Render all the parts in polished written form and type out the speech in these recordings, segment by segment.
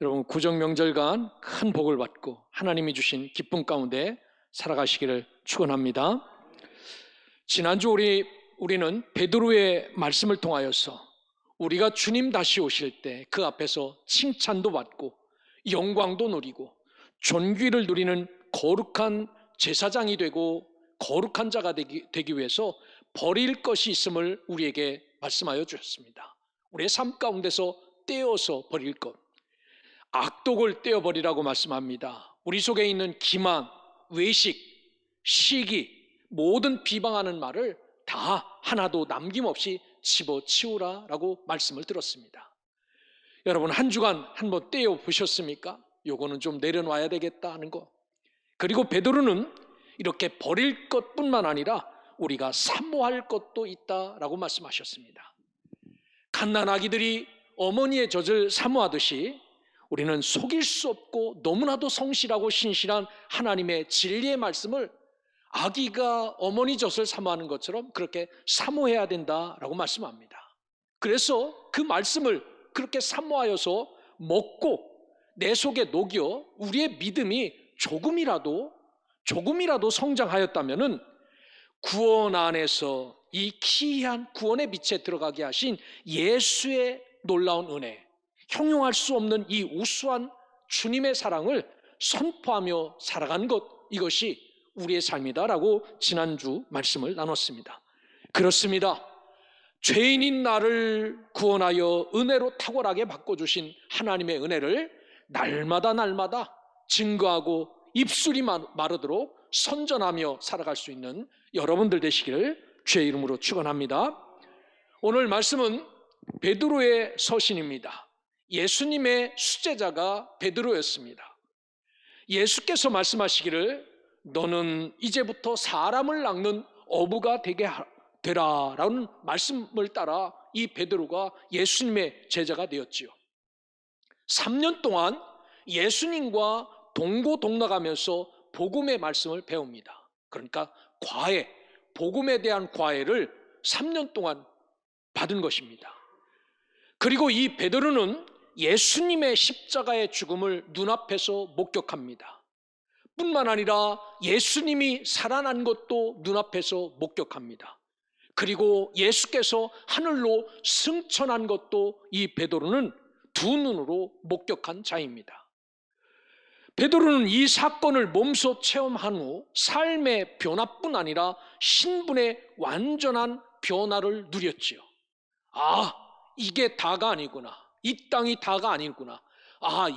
여러분, 구정명절간 큰 복을 받고 하나님이 주신 기쁨 가운데 살아가시기를 축원합니다. 지난주 우리는 베드로의 말씀을 통하여서 우리가 주님 다시 오실 때 그 앞에서 칭찬도 받고 영광도 누리고 존귀를 누리는 거룩한 제사장이 되고 거룩한 자가 되기 위해서 버릴 것이 있음을 우리에게 말씀하여 주셨습니다. 우리의 삶 가운데서 떼어서 버릴 것, 악독을 떼어버리라고 말씀합니다. 우리 속에 있는 기만, 외식, 시기, 모든 비방하는 말을 다 하나도 남김없이 집어치우라라고 말씀을 들었습니다. 여러분, 한 주간 한번 떼어 보셨습니까? 요거는 좀 내려놔야 되겠다 하는 거. 그리고 베드로는 이렇게 버릴 것뿐만 아니라 우리가 사모할 것도 있다라고 말씀하셨습니다. 갓난아기들이 어머니의 젖을 사모하듯이 우리는 속일 수 없고 너무나도 성실하고 신실한 하나님의 진리의 말씀을 아기가 어머니 젖을 사모하는 것처럼 그렇게 사모해야 된다라고 말씀합니다. 그래서 그 말씀을 그렇게 사모하여서 먹고 내 속에 녹여 우리의 믿음이 조금이라도 성장하였다면은 구원 안에서 이 기이한 구원의 빛에 들어가게 하신 예수의 놀라운 은혜, 형용할 수 없는 이 우수한 주님의 사랑을 선포하며 살아가는 것, 이것이 우리의 삶이다라고 지난주 말씀을 나눴습니다. 그렇습니다. 죄인인 나를 구원하여 은혜로 탁월하게 바꿔주신 하나님의 은혜를 날마다 증거하고 입술이 마르도록 선전하며 살아갈 수 있는 여러분들 되시기를 주의 이름으로 축원합니다. 오늘 말씀은 베드로의 서신입니다. 예수님의 수제자가 베드로였습니다. 예수께서 말씀하시기를 너는 이제부터 사람을 낚는 어부가 되게 되라라는 말씀을 따라 이 베드로가 예수님의 제자가 되었지요. 3년 동안 예수님과 동고동락하면서 복음의 말씀을 배웁니다. 그러니까 과외, 복음에 대한 과외를 3년 동안 받은 것입니다. 그리고 이 베드로는 예수님의 십자가의 죽음을 눈앞에서 목격합니다. 뿐만 아니라 예수님이 살아난 것도 눈앞에서 목격합니다. 그리고 예수께서 하늘로 승천한 것도 이 베드로는 두 눈으로 목격한 자입니다. 베드로는 이 사건을 몸소 체험한 후 삶의 변화뿐 아니라 신분의 완전한 변화를 누렸지요. 아, 이게 다가 아니구나. 이 땅이 다가 아니구나. 아,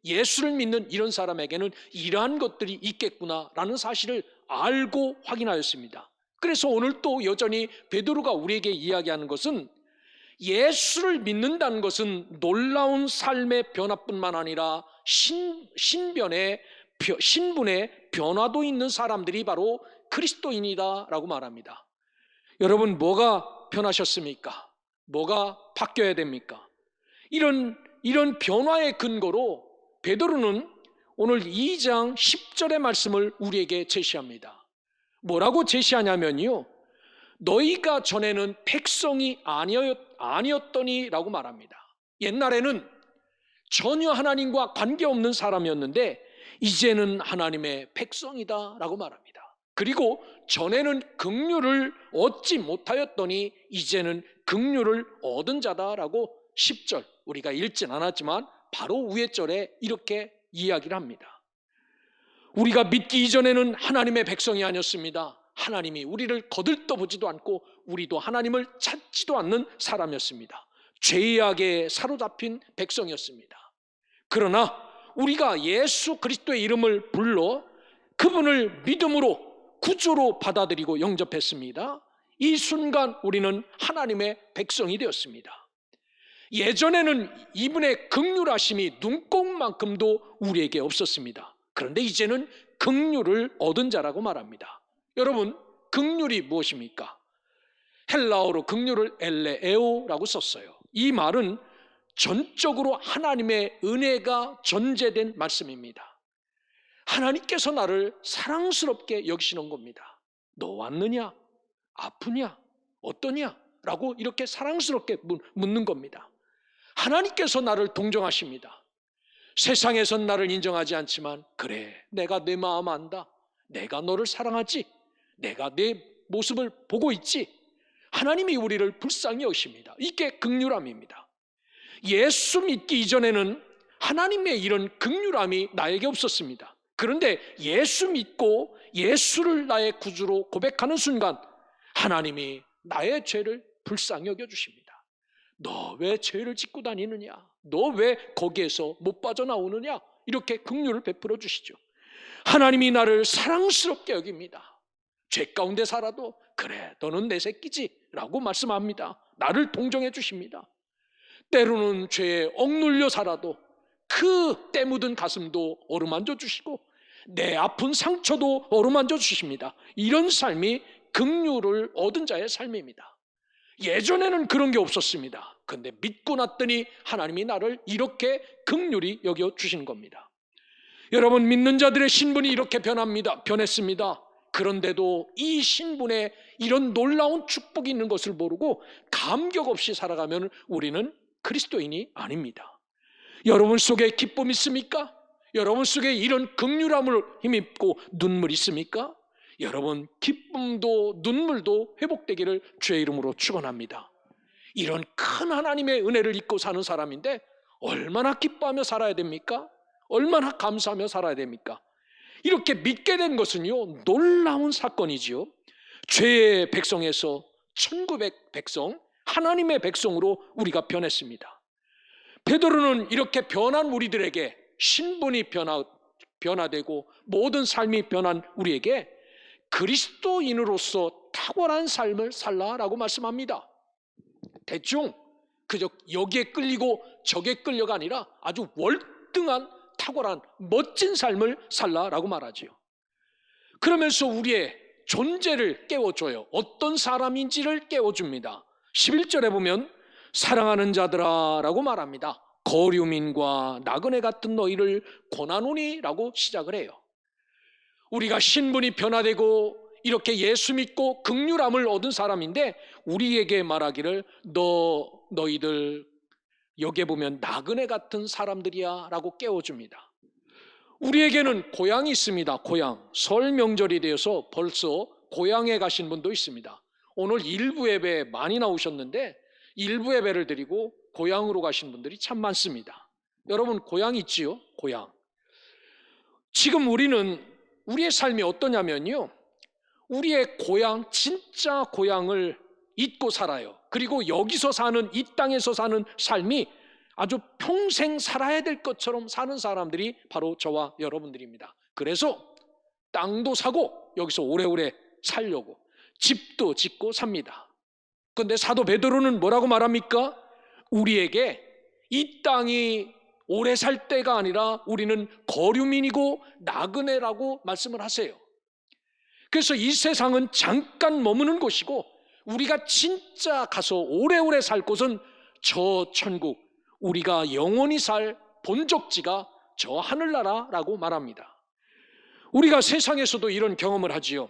예수를 믿는 이런 사람에게는 이러한 것들이 있겠구나라는 사실을 알고 확인하였습니다. 그래서 오늘 또 여전히 베드로가 우리에게 이야기하는 것은 예수를 믿는다는 것은 놀라운 삶의 변화뿐만 아니라 신분의 변화도 있는 사람들이 바로 그리스도인이다라고 말합니다. 여러분, 뭐가 변하셨습니까? 뭐가 바뀌어야 됩니까? 이런 변화의 근거로 베드로는 오늘 2장 10절의 말씀을 우리에게 제시합니다. 뭐라고 제시하냐면요, 너희가 전에는 백성이 아니었더니 라고 말합니다. 옛날에는 전혀 하나님과 관계없는 사람이었는데 이제는 하나님의 백성이다 라고 말합니다. 그리고 전에는 긍휼을 얻지 못하였더니 이제는 긍휼을 얻은 자다라고 10절, 우리가 읽진 않았지만 바로 위에 절에 이렇게 이야기를 합니다. 우리가 믿기 이전에는 하나님의 백성이 아니었습니다. 하나님이 우리를 거들떠보지도 않고 우리도 하나님을 찾지도 않는 사람이었습니다. 죄악에 사로잡힌 백성이었습니다. 그러나 우리가 예수 그리스도의 이름을 불러 그분을 믿음으로 구주로 받아들이고 영접했습니다. 이 순간 우리는 하나님의 백성이 되었습니다. 예전에는 이분의 긍휼하심이 눈꼽만큼도 우리에게 없었습니다. 그런데 이제는 긍휼을 얻은 자라고 말합니다. 여러분, 긍휼이 무엇입니까? 헬라어로 긍휼을 엘레에오라고 썼어요. 이 말은 전적으로 하나님의 은혜가 전제된 말씀입니다. 하나님께서 나를 사랑스럽게 여기시는 겁니다. 너 왔느냐? 아프냐? 어떠냐? 라고 이렇게 사랑스럽게 묻는 겁니다. 하나님께서 나를 동정하십니다. 세상에선 나를 인정하지 않지만 그래, 내가 내 마음 안다. 내가 너를 사랑하지. 내가 내 모습을 보고 있지. 하나님이 우리를 불쌍히 여기십니다. 이게 긍휼함입니다. 예수 믿기 이전에는 하나님의 이런 긍휼함이 나에게 없었습니다. 그런데 예수 믿고 예수를 나의 구주로 고백하는 순간 하나님이 나의 죄를 불쌍히 여겨주십니다. 너 왜 죄를 짓고 다니느냐? 너 왜 거기에서 못 빠져나오느냐? 이렇게 긍휼을 베풀어 주시죠. 하나님이 나를 사랑스럽게 여깁니다. 죄 가운데 살아도 그래, 너는 내 새끼지 라고 말씀합니다. 나를 동정해 주십니다. 때로는 죄에 억눌려 살아도 그 때 묻은 가슴도 어루만져 주시고 내 아픈 상처도 어루만져 주십니다. 이런 삶이 긍휼을 얻은 자의 삶입니다. 예전에는 그런 게 없었습니다. 그런데 믿고 났더니 하나님이 나를 이렇게 긍휼히 여겨 주신 겁니다. 여러분, 믿는 자들의 신분이 이렇게 변했습니다. 그런데도 이 신분에 이런 놀라운 축복이 있는 것을 모르고 감격 없이 살아가면 우리는 그리스도인이 아닙니다. 여러분 속에 기쁨 있습니까? 여러분 속에 이런 긍휼함을 힘입고 눈물 있습니까? 여러분, 기쁨도 눈물도 회복되기를 주의 이름으로 축원합니다. 이런 큰 하나님의 은혜를 잊고 사는 사람인데 얼마나 기뻐하며 살아야 됩니까? 얼마나 감사하며 살아야 됩니까? 이렇게 믿게 된 것은요, 놀라운 사건이지요. 죄의 백성에서 천국의 백성, 하나님의 백성으로 우리가 변했습니다. 베드로는 이렇게 변한 우리들에게, 신분이 변화되고 모든 삶이 변한 우리에게 그리스도인으로서 탁월한 삶을 살라라고 말씀합니다. 대충 그저 여기에 끌리고 저기에 끌려가 아니라 아주 월등한 탁월한 멋진 삶을 살라라고 말하지요. 그러면서 우리의 존재를 깨워줘요. 어떤 사람인지를 깨워줍니다. 11절에 보면 사랑하는 자들아 라고 말합니다. 거류민과 나그네 같은 너희를 권하노니 라고 시작을 해요. 우리가 신분이 변화되고 이렇게 예수 믿고 긍휼함을 얻은 사람인데 우리에게 말하기를 너희들 여기에 보면 나그네 같은 사람들이야 라고 깨워줍니다. 우리에게는 고향이 있습니다. 고향. 설 명절이 되어서 벌써 고향에 가신 분도 있습니다. 오늘 일부 예배 많이 나오셨는데 일부 예배를 드리고 고향으로 가신 분들이 참 많습니다. 여러분, 고향 있지요? 고향. 지금 우리는 우리의 삶이 어떠냐면요, 우리의 고향, 진짜 고향을 잊고 살아요. 그리고 여기서 사는, 이 땅에서 사는 삶이 아주 평생 살아야 될 것처럼 사는 사람들이 바로 저와 여러분들입니다. 그래서 땅도 사고 여기서 오래오래 살려고 집도 짓고 삽니다. 그런데 사도 베드로는 뭐라고 말합니까? 우리에게 이 땅이 오래 살 때가 아니라 우리는 거류민이고 나그네라고 말씀을 하세요. 그래서 이 세상은 잠깐 머무는 곳이고 우리가 진짜 가서 오래오래 살 곳은 저 천국, 우리가 영원히 살 본적지가 저 하늘나라라고 말합니다. 우리가 세상에서도 이런 경험을 하지요.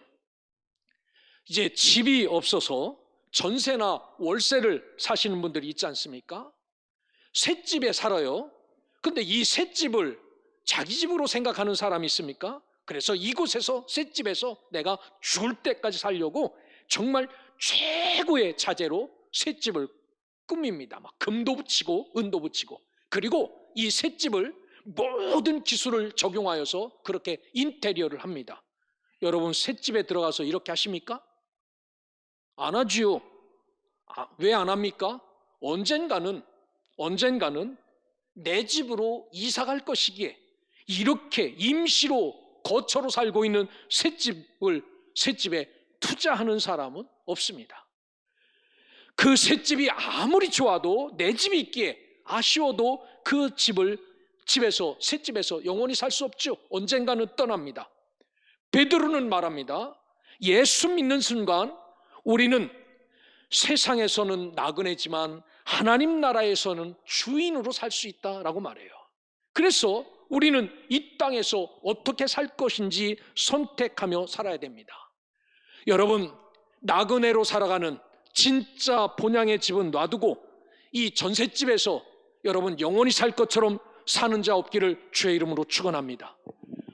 이제 집이 없어서 전세나 월세를 사시는 분들이 있지 않습니까? 새 집에 살아요. 근데 이 새 집을 자기 집으로 생각하는 사람이 있습니까? 그래서 이곳에서, 새 집에서 내가 죽을 때까지 살려고 정말 최고의 자재로 새 집을 꾸밉니다. 막 금도 붙이고 은도 붙이고, 그리고 이 새 집을 모든 기술을 적용하여서 그렇게 인테리어를 합니다. 여러분, 새 집에 들어가서 이렇게 하십니까? 안 하지요. 왜 안 합니까? 언젠가는 내 집으로 이사 갈 것이기에 이렇게 임시로 거처로 살고 있는 새 집에 투자하는 사람은 없습니다. 그 새 집이 아무리 좋아도, 내 집이 있기에 아쉬워도 그 새 집에서 영원히 살 수 없죠. 언젠가는 떠납니다. 베드로는 말합니다. 예수 믿는 순간 우리는 세상에서는 나그네지만 하나님 나라에서는 주인으로 살 수 있다라고 말해요. 그래서 우리는 이 땅에서 어떻게 살 것인지 선택하며 살아야 됩니다. 여러분, 나그네로 살아가는 진짜 본향의 집은 놔두고 이 전셋집에서 여러분 영원히 살 것처럼 사는 자 없기를 주의 이름으로 축원합니다.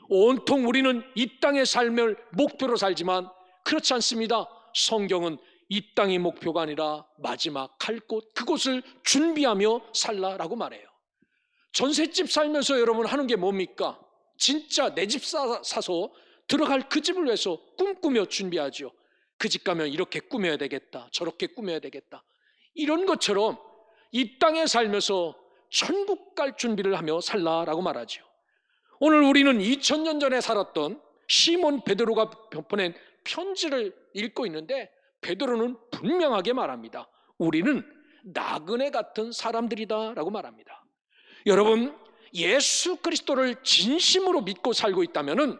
온통 우리는 이 땅의 삶을 목표로 살지만 그렇지 않습니다. 성경은 이 땅이 목표가 아니라 마지막 갈 곳, 그곳을 준비하며 살라라고 말해요. 전셋집 살면서 여러분 하는 게 뭡니까? 진짜 내 집 사서 들어갈 그 집을 위해서 꿈꾸며 준비하죠. 그 집 가면 이렇게 꾸며야 되겠다, 저렇게 꾸며야 되겠다. 이런 것처럼 이 땅에 살면서 천국 갈 준비를 하며 살라라고 말하죠. 오늘 우리는 2000년 전에 살았던 시몬 베드로가 보낸 편지를 읽고 있는데 베드로는 분명하게 말합니다. 우리는 나그네 같은 사람들이다 라고 말합니다. 여러분, 예수 그리스도를 진심으로 믿고 살고 있다면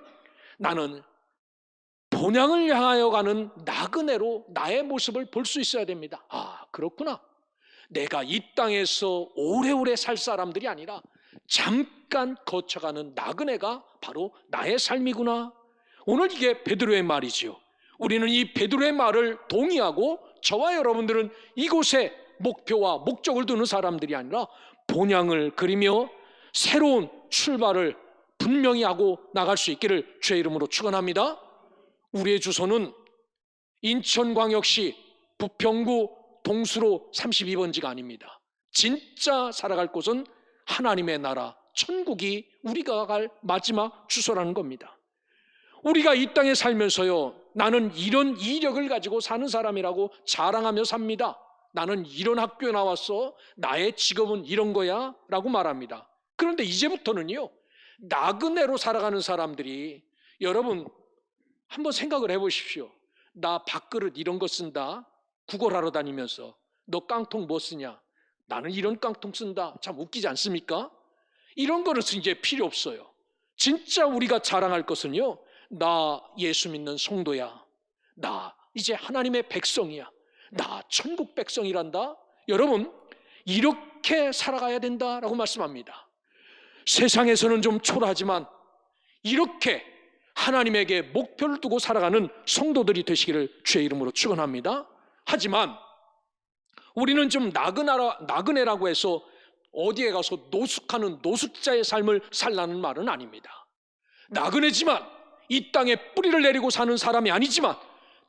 나는 본향을 향하여 가는 나그네로 나의 모습을 볼 수 있어야 됩니다. 아, 그렇구나. 내가 이 땅에서 오래오래 살 사람들이 아니라 잠깐 거쳐가는 나그네가 바로 나의 삶이구나. 오늘 이게 베드로의 말이지요. 우리는 이 베드로의 말을 동의하고 저와 여러분들은 이곳에 목표와 목적을 두는 사람들이 아니라 본향을 그리며 새로운 출발을 분명히 하고 나갈 수 있기를 주의 이름으로 축원합니다. 우리의 주소는 인천광역시 부평구 동수로 32번지가 아닙니다. 진짜 살아갈 곳은 하나님의 나라, 천국이 우리가 갈 마지막 주소라는 겁니다. 우리가 이 땅에 살면서요, 나는 이런 이력을 가지고 사는 사람이라고 자랑하며 삽니다. 나는 이런 학교에 나왔어, 나의 직업은 이런 거야 라고 말합니다. 그런데 이제부터는요, 나그네로 살아가는 사람들이, 여러분 한번 생각을 해보십시오. 나 밥그릇 이런 거 쓴다, 구걸하러 다니면서. 너 깡통 뭐 쓰냐? 나는 이런 깡통 쓴다. 참 웃기지 않습니까? 이런 거는 이제 필요 없어요. 진짜 우리가 자랑할 것은요, 나 예수 믿는 성도야, 나 이제 하나님의 백성이야, 나 천국 백성이란다. 여러분, 이렇게 살아가야 된다라고 말씀합니다. 세상에서는 좀 초라하지만 이렇게 하나님에게 목표를 두고 살아가는 성도들이 되시기를 주의 이름으로 축원합니다. 하지만 우리는 좀 나그네라고 해서 어디에 가서 노숙하는 노숙자의 삶을 살라는 말은 아닙니다. 나그네지만 이 땅에 뿌리를 내리고 사는 사람이 아니지만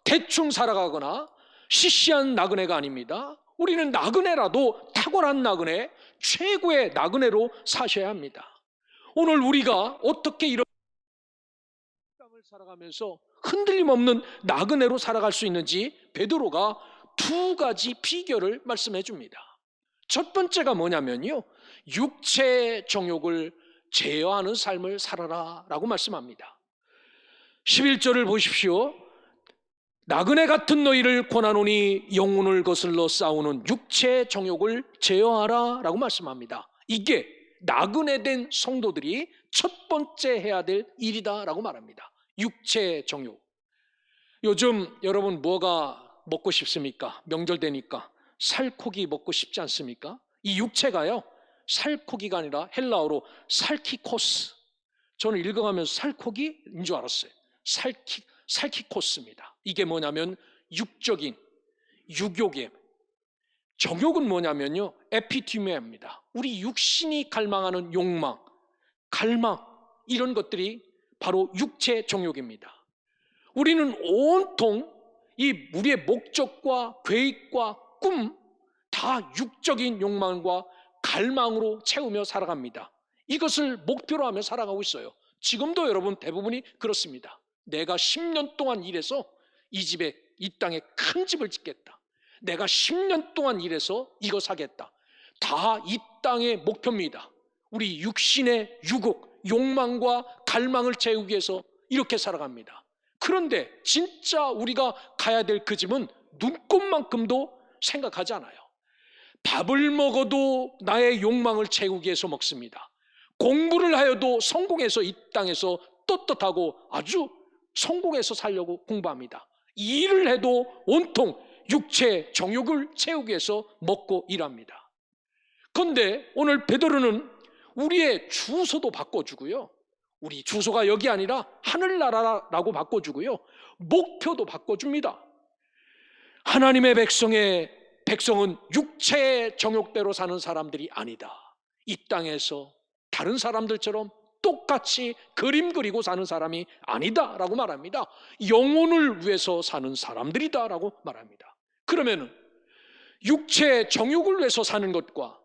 대충 살아가거나 시시한 나그네가 아닙니다. 우리는 나그네라도 탁월한 나그네, 최고의 나그네로 사셔야 합니다. 오늘 우리가 어떻게 이런 땅을 살아가면서 흔들림 없는 나그네로 살아갈 수 있는지 베드로가 두 가지 비결을 말씀해 줍니다. 첫 번째가 뭐냐면요, 육체의 정욕을 제어하는 삶을 살아라 라고 말씀합니다. 11절을 보십시오. 나그네 같은 너희를 권하노니 영혼을 거슬러 싸우는 육체의 정욕을 제어하라 라고 말씀합니다. 이게 나그네 된 성도들이 첫 번째 해야 될 일이다 라고 말합니다. 육체의 정욕. 요즘 여러분 뭐가 먹고 싶습니까? 명절 되니까 살코기 먹고 싶지 않습니까? 이 육체가요, 살코기가 아니라 헬라어로 살키코스. 저는 읽어가면서 살코기인 줄 알았어요. 살키코스입니다. 이게 뭐냐면 육적인, 육욕의 정욕은 뭐냐면요, 에피티메입니다. 우리 육신이 갈망하는 욕망, 갈망, 이런 것들이 바로 육체 정욕입니다. 우리는 온통 이 우리의 목적과 계획과 꿈 다 육적인 욕망과 갈망으로 채우며 살아갑니다. 이것을 목표로 하며 살아가고 있어요. 지금도 여러분 대부분이 그렇습니다. 내가 10년 동안 일해서 이 집에, 이 땅에 큰 집을 짓겠다. 내가 10년 동안 일해서 이거 사겠다. 다 이 땅의 목표입니다. 우리 육신의 유혹, 욕망과 갈망을 채우기 위해서 이렇게 살아갑니다. 그런데 진짜 우리가 가야 될 그 집은 눈꼽만큼도 생각하지 않아요. 밥을 먹어도 나의 욕망을 채우기 위해서 먹습니다. 공부를 하여도 성공해서 이 땅에서 떳떳하고 아주 성공해서 살려고 공부합니다. 일을 해도 온통 육체 정욕을 채우기 위해서 먹고 일합니다. 그런데 오늘 베드로는 우리의 주소도 바꿔주고요, 우리 주소가 여기 아니라 하늘나라라고 바꿔주고요, 목표도 바꿔줍니다. 하나님의 백성은 육체의 정욕대로 사는 사람들이 아니다. 이 땅에서 다른 사람들처럼 똑같이 그림 그리고 사는 사람이 아니다라고 말합니다. 영혼을 위해서 사는 사람들이다라고 말합니다. 그러면 육체 정욕을 위해서 사는 것과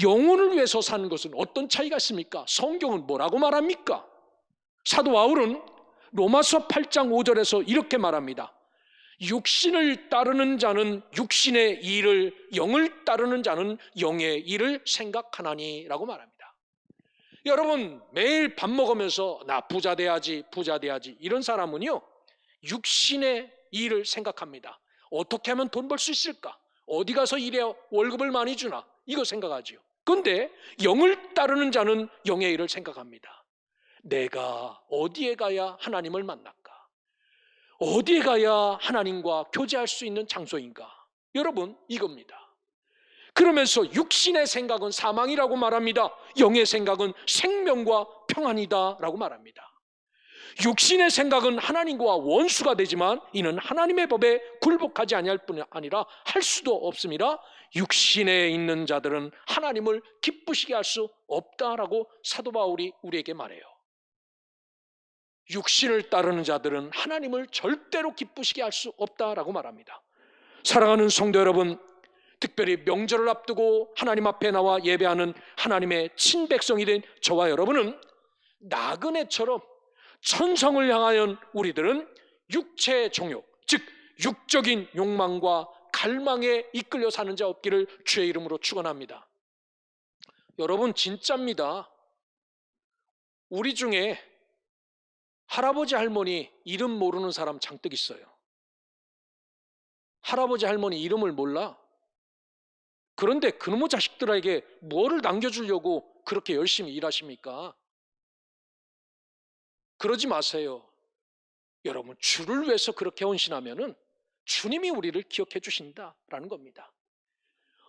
영혼을 위해서 사는 것은 어떤 차이가 있습니까? 성경은 뭐라고 말합니까? 사도 바울은 로마서 8장 5절에서 이렇게 말합니다. 육신을 따르는 자는 육신의 일을, 영을 따르는 자는 영의 일을 생각하나니 라고 말합니다. 여러분, 매일 밥 먹으면서 나 부자 돼야지 이런 사람은요, 육신의 일을 생각합니다. 어떻게 하면 돈 벌 수 있을까? 어디 가서 일해야 월급을 많이 주나? 이거 생각하죠. 그런데 영을 따르는 자는 영의 일을 생각합니다. 내가 어디에 가야 하나님을 만날까? 어디에 가야 하나님과 교제할 수 있는 장소인가? 여러분, 이겁니다. 그러면서 육신의 생각은 사망이라고 말합니다. 영의 생각은 생명과 평안이다 라고 말합니다. 육신의 생각은 하나님과 원수가 되지만 이는 하나님의 법에 굴복하지 아니할 뿐 아니라 할 수도 없습니다. 육신에 있는 자들은 하나님을 기쁘시게 할 수 없다라고 사도 바울이 우리에게 말해요. 육신을 따르는 자들은 하나님을 절대로 기쁘시게 할 수 없다라고 말합니다. 사랑하는 성도 여러분, 특별히 명절을 앞두고 하나님 앞에 나와 예배하는 하나님의 친백성이 된 저와 여러분은 나그네처럼 천성을 향하여 우리들은 육체의 정욕, 즉 육적인 욕망과 갈망에 이끌려 사는 자 없기를 주의 이름으로 축원합니다. 여러분, 진짜입니다. 우리 중에 할아버지 할머니 이름 모르는 사람 잔뜩 있어요. 할아버지 할머니 이름을 몰라. 그런데 그놈의 자식들에게 뭐를 남겨주려고 그렇게 열심히 일하십니까? 그러지 마세요. 여러분, 주를 위해서 그렇게 헌신하면은 주님이 우리를 기억해 주신다라는 겁니다.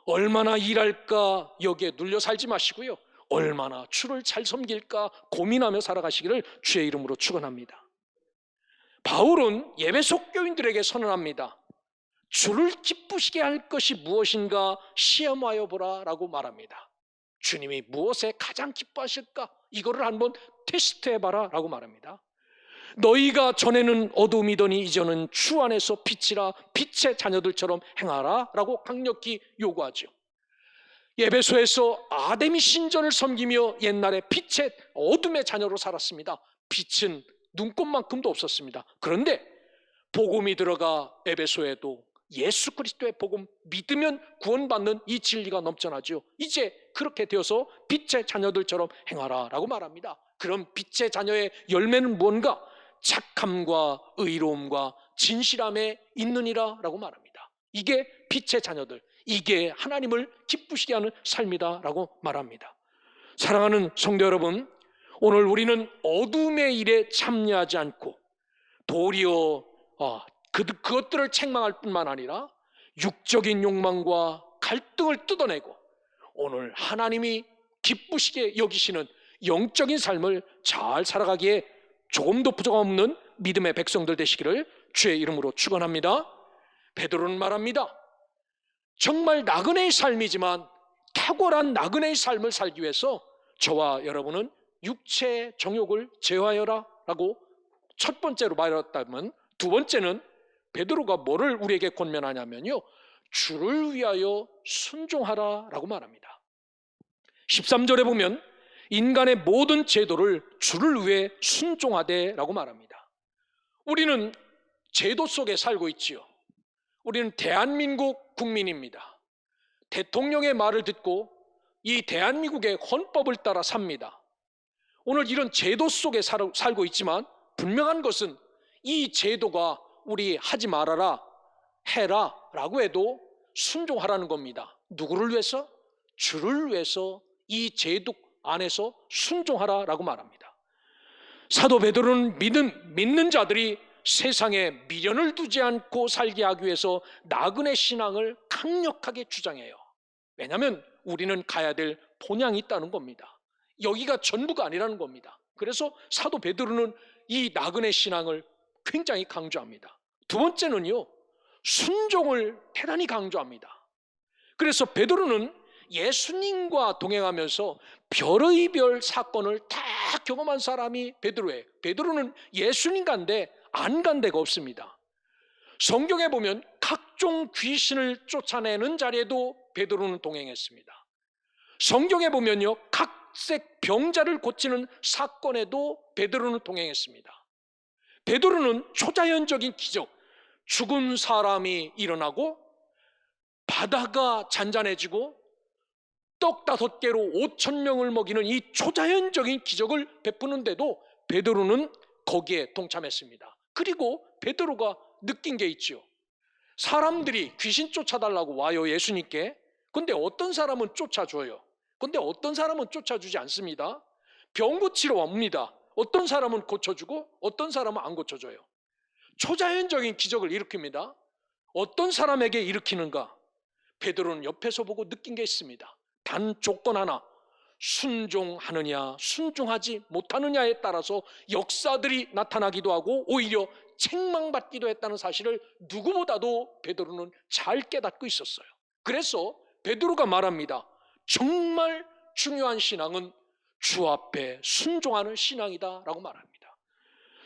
얼마나 일할까 여기에 눌려 살지 마시고요, 얼마나 주를 잘 섬길까 고민하며 살아가시기를 주의 이름으로 축원합니다. 바울은 에베소 교인들에게 선언합니다. 주를 기쁘시게 할 것이 무엇인가 시험하여 보라 라고 말합니다. 주님이 무엇에 가장 기뻐하실까? 이거를 한번 테스트해봐라 라고 말합니다. 너희가 전에는 어둠이더니 이제는 주 안에서 빛이라, 빛의 자녀들처럼 행하라 라고 강력히 요구하죠. 에베소에서 아데미 신전을 섬기며 옛날에 빛의 어둠의 자녀로 살았습니다. 빛은 눈꽃만큼도 없었습니다. 그런데 복음이 들어가 에베소에도 예수 그리스도의 복음 믿으면 구원받는 이 진리가 넘쳐나죠. 이제 그렇게 되어서 빛의 자녀들처럼 행하라 라고 말합니다. 그럼 빛의 자녀의 열매는 뭔가? 착함과 의로움과 진실함에 있느니라 라고 말합니다. 이게 빛의 자녀들, 이게 하나님을 기쁘시게 하는 삶이다 라고 말합니다. 사랑하는 성도 여러분, 오늘 우리는 어둠의 일에 참여하지 않고 도리어 그것들을 책망할 뿐만 아니라 육적인 욕망과 갈등을 뜯어내고 오늘 하나님이 기쁘시게 여기시는 영적인 삶을 잘 살아가기에 조금도 부족 없는 믿음의 백성들 되시기를 주의 이름으로 축원합니다. 베드로는 말합니다. 정말 나그네의 삶이지만 탁월한 나그네의 삶을 살기 위해서 저와 여러분은 육체의 정욕을 제어하여라 라고 첫 번째로 말했다면, 두 번째는 베드로가 뭐를 우리에게 권면하냐면요, 주를 위하여 순종하라 라고 말합니다. 13절에 보면 인간의 모든 제도를 주를 위해 순종하되 라고 말합니다. 우리는 제도 속에 살고 있지요. 우리는 대한민국 국민입니다. 대통령의 말을 듣고 이 대한민국의 헌법을 따라 삽니다. 오늘 이런 제도 속에 살고 있지만 분명한 것은 이 제도가 우리 하지 말아라, 해라 라고 해도 순종하라는 겁니다. 누구를 위해서? 주를 위해서 이 제도 안에서 순종하라 라고 말합니다. 사도 베드로는 믿는 자들이 세상에 미련을 두지 않고 살게 하기 위해서 나그네 신앙을 강력하게 주장해요. 왜냐하면 우리는 가야 될 본향이 있다는 겁니다. 여기가 전부가 아니라는 겁니다. 그래서 사도 베드로는 이 나그네 신앙을 굉장히 강조합니다. 두 번째는요, 순종을 대단히 강조합니다. 그래서 베드로는 예수님과 동행하면서 별의 별 사건을 다 경험한 사람이 베드로예요. 베드로는 예수님 간데 안 간 데가 없습니다. 성경에 보면 각종 귀신을 쫓아내는 자리에도 베드로는 동행했습니다. 성경에 보면요, 각색 병자를 고치는 사건에도 베드로는 동행했습니다. 베드로는 초자연적인 기적, 죽은 사람이 일어나고 바다가 잔잔해지고 떡 5개로 5,000명을 먹이는 이 초자연적인 기적을 베푸는데도 베드로는 거기에 동참했습니다. 그리고 베드로가 느낀 게 있죠. 사람들이 귀신 쫓아달라고 와요, 예수님께. 근데 어떤 사람은 쫓아줘요. 근데 어떤 사람은 쫓아주지 않습니다. 병 고치러 옵니다. 어떤 사람은 고쳐주고 어떤 사람은 안 고쳐줘요. 초자연적인 기적을 일으킵니다. 어떤 사람에게 일으키는가? 베드로는 옆에서 보고 느낀 게 있습니다. 단 조건 하나, 순종하느냐 순종하지 못하느냐에 따라서 역사들이 나타나기도 하고 오히려 책망받기도 했다는 사실을 누구보다도 베드로는 잘 깨닫고 있었어요. 그래서 베드로가 말합니다. 정말 중요한 신앙은 주 앞에 순종하는 신앙이다 라고 말합니다.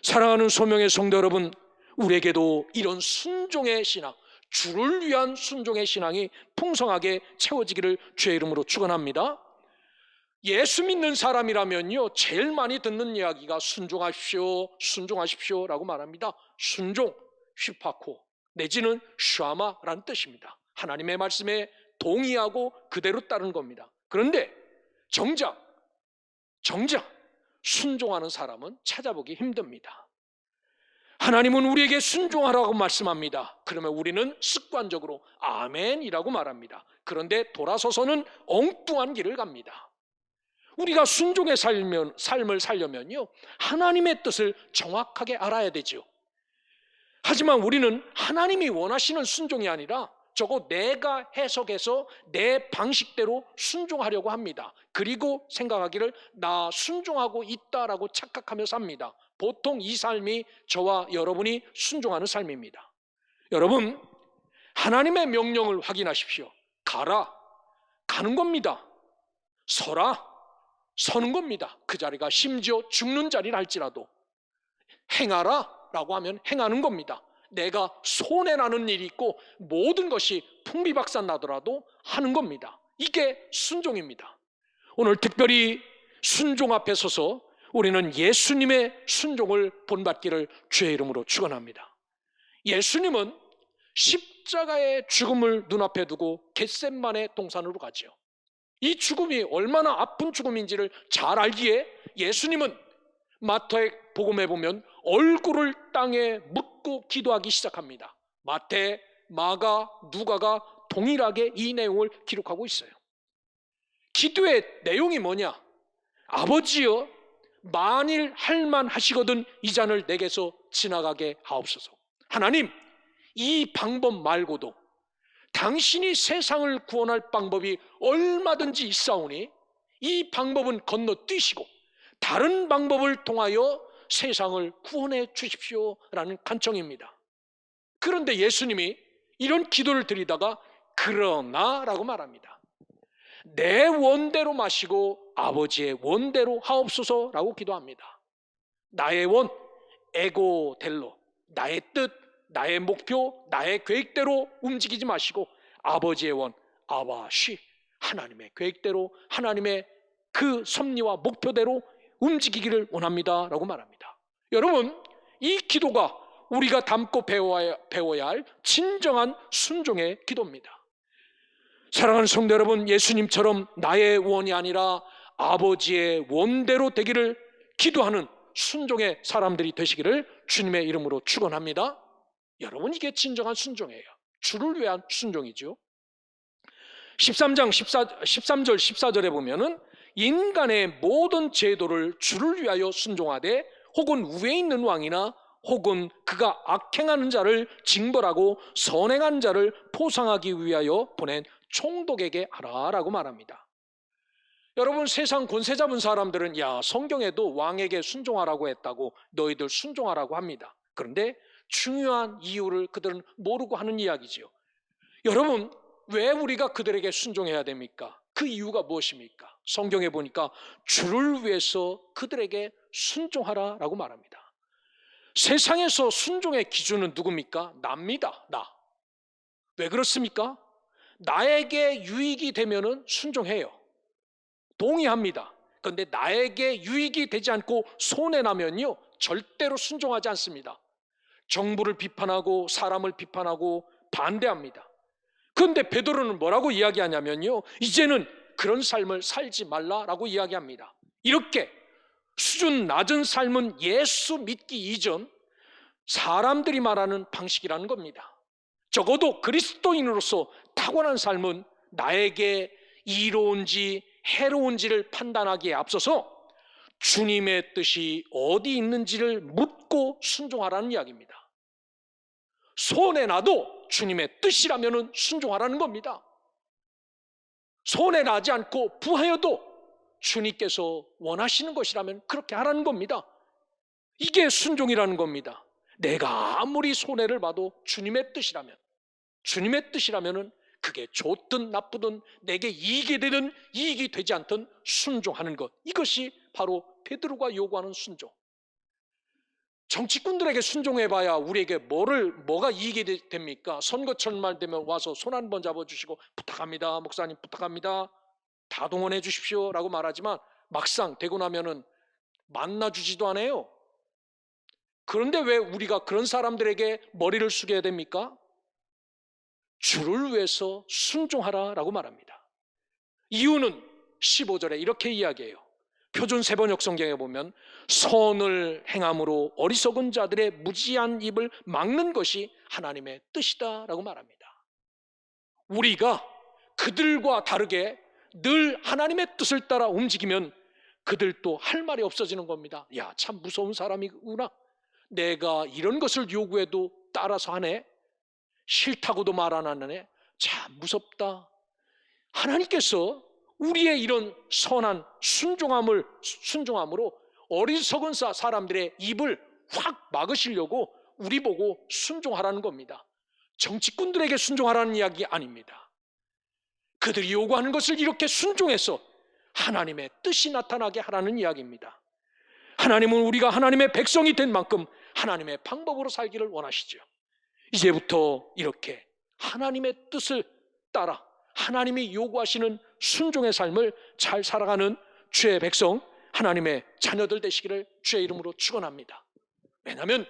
사랑하는 소명의 성도 여러분, 우리에게도 이런 순종의 신앙, 주를 위한 순종의 신앙이 풍성하게 채워지기를 주의 이름으로 축원합니다. 예수 믿는 사람이라면요, 제일 많이 듣는 이야기가 순종하십시오, 순종하십시오 라고 말합니다. 순종, 휘파코 내지는 샤마라는 뜻입니다. 하나님의 말씀에 동의하고 그대로 따르는 겁니다. 그런데 정작 순종하는 사람은 찾아보기 힘듭니다. 하나님은 우리에게 순종하라고 말씀합니다. 그러면 우리는 습관적으로 아멘이라고 말합니다. 그런데 돌아서서는 엉뚱한 길을 갑니다. 우리가 순종의 삶을 살려면요, 하나님의 뜻을 정확하게 알아야 되죠. 하지만 우리는 하나님이 원하시는 순종이 아니라 저거 내가 해석해서 내 방식대로 순종하려고 합니다. 그리고 생각하기를 나 순종하고 있다라고 착각하며 삽니다. 보통 이 삶이 저와 여러분이 순종하는 삶입니다. 여러분, 하나님의 명령을 확인하십시오. 가라, 가는 겁니다. 서라, 서는 겁니다. 그 자리가 심지어 죽는 자리를 할지라도. 행하라 라고 하면 행하는 겁니다. 내가 손해나는 일이 있고 모든 것이 풍비박산 나더라도 하는 겁니다. 이게 순종입니다. 오늘 특별히 순종 앞에 서서 우리는 예수님의 순종을 본받기를 주의 이름으로 축원합니다. 예수님은 십자가의 죽음을 눈앞에 두고 겟셋만의 동산으로 가죠. 이 죽음이 얼마나 아픈 죽음인지를 잘 알기에 예수님은 마태 복음에 보면 얼굴을 땅에 묻고 기도하기 시작합니다. 마태, 마가, 누가가 동일하게 이 내용을 기록하고 있어요. 기도의 내용이 뭐냐? 아버지여, 만일 할만하시거든 이 잔을 내게서 지나가게 하옵소서. 하나님, 이 방법 말고도 당신이 세상을 구원할 방법이 얼마든지 있사오니 이 방법은 건너뛰시고 다른 방법을 통하여 세상을 구원해 주십시오라는 간청입니다. 그런데 예수님이 이런 기도를 드리다가 그러나라고 말합니다. 내 원대로 마시고 아버지의 원대로 하옵소서라고 기도합니다. 나의 원, 에고델로, 나의 뜻, 나의 목표, 나의 계획대로 움직이지 마시고 아버지의 원, 아바시, 하나님의 계획대로, 하나님의 그 섭리와 목표대로 움직이기를 원합니다 라고 말합니다. 여러분, 이 기도가 우리가 담고 배워야 할 진정한 순종의 기도입니다. 사랑하는 성도 여러분, 예수님처럼 나의 원이 아니라 아버지의 원대로 되기를 기도하는 순종의 사람들이 되시기를 주님의 이름으로 축원합니다. 여러분, 이게 진정한 순종이에요. 주를 위한 순종이죠. 13장 13절 14절에 보면은 인간의 모든 제도를 주를 위하여 순종하되 혹은 위에 있는 왕이나 혹은 그가 악행하는 자를 징벌하고 선행한 자를 포상하기 위하여 보낸 총독에게 하라라고 말합니다. 여러분, 세상 권세 잡은 사람들은 야, 성경에도 왕에게 순종하라고 했다고 너희들 순종하라고 합니다. 그런데 중요한 이유를 그들은 모르고 하는 이야기지요. 여러분, 왜 우리가 그들에게 순종해야 됩니까? 그 이유가 무엇입니까? 성경에 보니까 주를 위해서 그들에게 순종하라라고 말합니다. 세상에서 순종의 기준은 누굽니까? 나입니다. 나. 왜 그렇습니까? 나에게 유익이 되면은 순종해요. 동의합니다. 그런데 나에게 유익이 되지 않고 손해나면요, 절대로 순종하지 않습니다. 정부를 비판하고 사람을 비판하고 반대합니다. 그런데 베드로는 뭐라고 이야기하냐면요, 이제는 그런 삶을 살지 말라라고 이야기합니다. 이렇게 수준 낮은 삶은 예수 믿기 이전 사람들이 말하는 방식이라는 겁니다. 적어도 그리스도인으로서 타고난 삶은 나에게 이로운지 해로운지를 판단하기에 앞서서 주님의 뜻이 어디 있는지를 묻고 순종하라는 이야기입니다. 손해나도 주님의 뜻이라면 순종하라는 겁니다. 손해나지 않고 부하여도 주님께서 원하시는 것이라면 그렇게 하라는 겁니다. 이게 순종이라는 겁니다. 내가 아무리 손해를 봐도 주님의 뜻이라면 그게 좋든 나쁘든 내게 이익이 되든 이익이 되지 않든 순종하는 것, 이것이 바로 베드로가 요구하는 순종. 정치꾼들에게 순종해봐야 우리에게 뭐가 이익이 됩니까? 선거철만 되면 와서 손 한 번 잡아주시고 부탁합니다, 목사님 부탁합니다, 다 동원해 주십시오 라고 말하지만 막상 되고 나면은 만나주지도 않아요. 그런데 왜 우리가 그런 사람들에게 머리를 숙여야 됩니까? 주를 위해서 순종하라라고 말합니다. 이유는 15절에 이렇게 이야기해요. 표준 세번역 성경에 보면 선을 행함으로 어리석은 자들의 무지한 입을 막는 것이 하나님의 뜻이다라고 말합니다. 우리가 그들과 다르게 늘 하나님의 뜻을 따라 움직이면 그들도 할 말이 없어지는 겁니다. 야, 참 무서운 사람이구나. 내가 이런 것을 요구해도 따라서 하네. 싫다고도 말 안 하네. 참 무섭다. 하나님께서 우리의 이런 선한 순종함으로 어리석은 사람들의 입을 확 막으시려고 우리 보고 순종하라는 겁니다. 정치꾼들에게 순종하라는 이야기 아닙니다. 그들이 요구하는 것을 이렇게 순종해서 하나님의 뜻이 나타나게 하라는 이야기입니다. 하나님은 우리가 하나님의 백성이 된 만큼 하나님의 방법으로 살기를 원하시죠. 이제부터 이렇게 하나님의 뜻을 따라 하나님이 요구하시는 순종의 삶을 잘 살아가는 주의 백성, 하나님의 자녀들 되시기를 주의 이름으로 축원합니다. 왜냐하면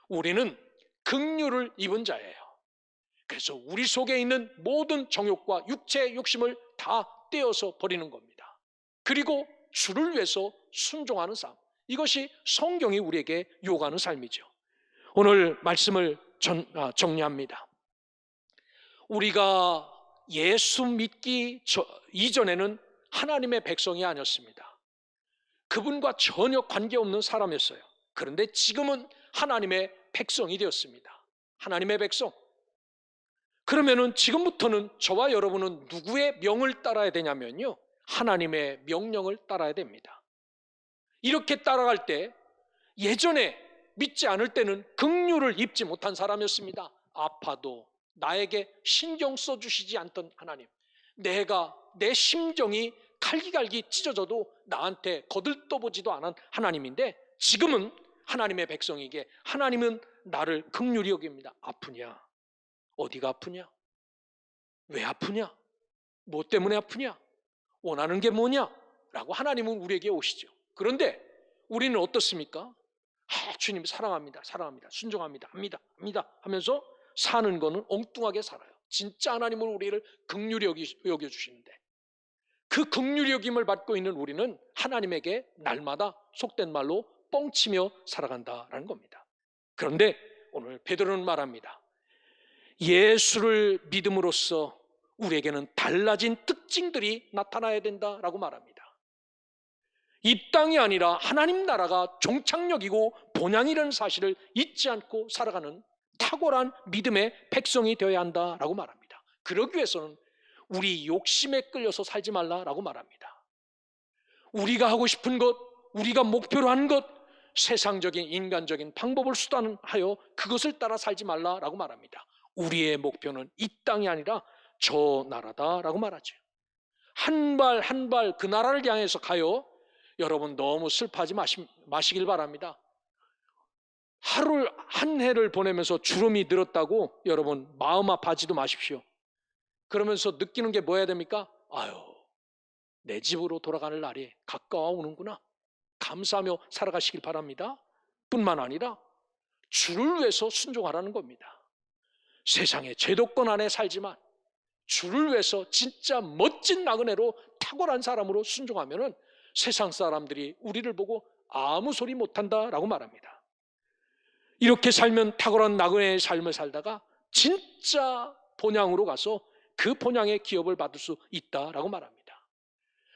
우리는 긍휼을 입은 자예요. 그래서 우리 속에 있는 모든 정욕과 육체의 욕심을 다 떼어서 버리는 겁니다. 그리고 주를 위해서 순종하는 삶, 이것이 성경이 우리에게 요구하는 삶이죠. 오늘 말씀을 정리합니다. 우리가 예수 믿기 이전에는 하나님의 백성이 아니었습니다. 그분과 전혀 관계없는 사람이었어요. 그런데 지금은 하나님의 백성이 되었습니다. 하나님의 백성. 그러면은 지금부터는 저와 여러분은 누구의 명을 따라야 되냐면요, 하나님의 명령을 따라야 됩니다. 이렇게 따라갈 때 예전에 믿지 않을 때는 긍휼을 입지 못한 사람이었습니다. 아파도 나에게 신경 써주시지 않던 하나님, 내 심정이 갈기갈기 찢어져도 나한테 거들떠보지도 않은 하나님인데, 지금은 하나님의 백성에게 하나님은 나를 긍휼히 여깁니다. 아프냐? 어디가 아프냐? 왜 아프냐? 뭐 때문에 아프냐? 원하는 게 뭐냐? 라고 하나님은 우리에게 오시죠. 그런데 우리는 어떻습니까? 주님 사랑합니다, 순종합니다, 합니다 하면서 사는 거는 엉뚱하게 살아요. 진짜 하나님은 우리를 긍휼히 여겨주시는데, 그 긍휼히 여김을 받고 있는 우리는 하나님에게 날마다 속된 말로 뻥치며 살아간다라는 겁니다. 그런데 오늘 베드로는 말합니다. 예수를 믿음으로써 우리에게는 달라진 특징들이 나타나야 된다라고 말합니다. 이 땅이 아니라 하나님 나라가 종착역이고 본향이라는 사실을 잊지 않고 살아가는 탁월한 믿음의 백성이 되어야 한다라고 말합니다. 그러기 위해서는 우리 욕심에 끌려서 살지 말라라고 말합니다. 우리가 하고 싶은 것, 우리가 목표로 하는 것, 세상적인 인간적인 방법을 수단하여 그것을 따라 살지 말라라고 말합니다. 우리의 목표는 이 땅이 아니라 저 나라다라고 말하죠. 한 발 한 발 그 나라를 향해서 가요. 여러분 너무 슬퍼하지 마시길 바랍니다. 하루 한 해를 보내면서 주름이 늘었다고 여러분 마음 아파하지도 마십시오. 그러면서 느끼는 게 뭐야 됩니까? 아유, 내 집으로 돌아가는 날이 가까워오는구나. 감사하며 살아가시길 바랍니다. 뿐만 아니라 주를 위해서 순종하라는 겁니다. 세상의 제도권 안에 살지만 주를 위해서 진짜 멋진 나그네로 탁월한 사람으로 순종하면은 세상 사람들이 우리를 보고 아무 소리 못한다라고 말합니다. 이렇게 살면 탁월한 나그네의 삶을 살다가 진짜 본향으로 가서 그 본향의 기업을 받을 수 있다라고 말합니다.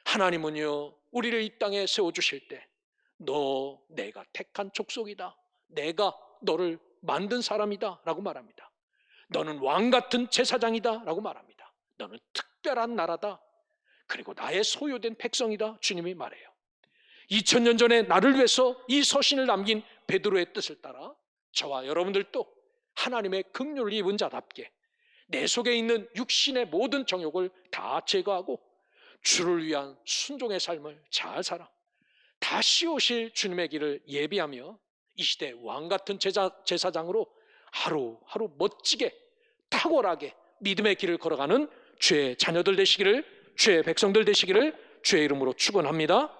하나님은요, 우리를 이 땅에 세워주실 때 너 내가 택한 족속이다, 내가 너를 만든 사람이다 라고 말합니다. 너는 왕같은 제사장이다 라고 말합니다. 너는 특별한 나라다, 그리고 나의 소유된 백성이다, 주님이 말해요. 2000년 전에 나를 위해서 이 서신을 남긴 베드로의 뜻을 따라 저와 여러분들도 하나님의 긍휼을 입은 자답게 내 속에 있는 육신의 모든 정욕을 다 제거하고 주를 위한 순종의 삶을 잘 살아 다시 오실 주님의 길을 예비하며 이 시대 왕같은 제사장으로 하루하루 멋지게 탁월하게 믿음의 길을 걸어가는 주의 자녀들 되시기를, 주의 백성들 되시기를 주의 이름으로 축원합니다.